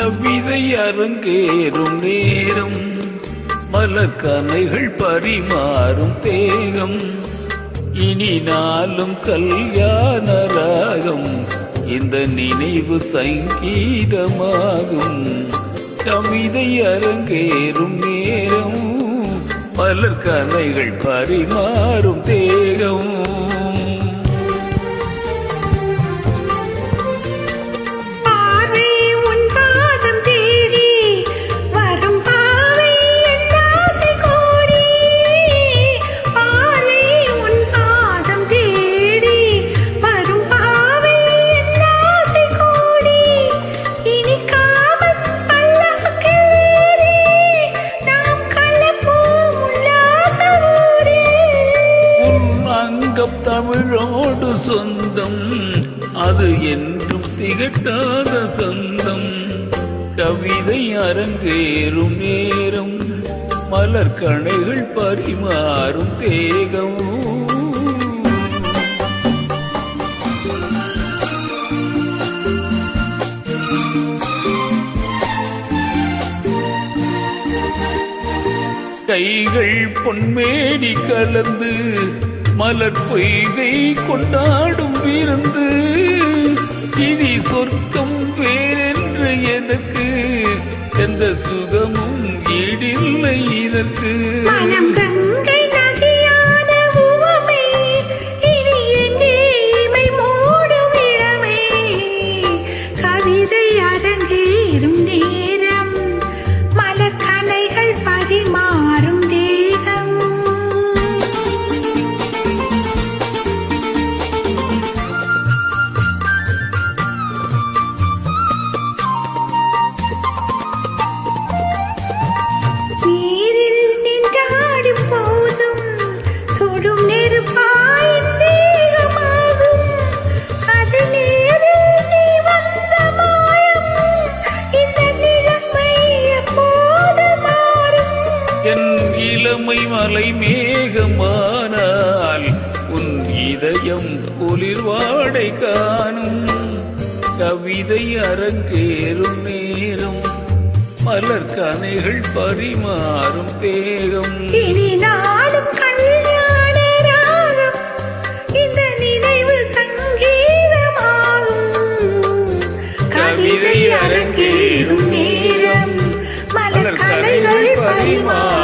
கவிதை அரங்கேறும் நேரம், மலர்கனைகள் பரிமாறும் தேகம், இனி நாளும் கல்யாண ராகம், இந்த நினைவு சங்கீதமாகும். கவிதை அரங்கேறும் நேரம், மலர்கனைகள் பரிமாறும் தேகம். தமிழோடு சொந்தம், அது என்றும் திகட்டாத சொந்தம். கவிதை அரங்கேறும் நேரம், மலர்கணைகள் பரிமாறும் தேகம். கைகள் பொன்மேடி கலந்து மலர் பொய்கை கொண்டாடும் விருந்து, இனி சொர்க்கம் வேறென்று எனக்கு எந்த சுகமும் ஈடில்லை இதற்கு. கவிதை அரங்கேறும் நேரம், மலர்கனைகள் பரிமாறும் தேகம். இளமை மலை மேகமானால் உன் இதயம் குளிர்வாடை காணும். கவிதை அரங்கேறும் நேரம், மலர்கனைகள் பரிமாறும் தேகம். இனி நாளும் கல்யாண ராகம், இந்த நினைவு சங்கீதமாகும். கவிதை அரங்கேறும் நேரம், மலர்கனைகள் பரிமாறும்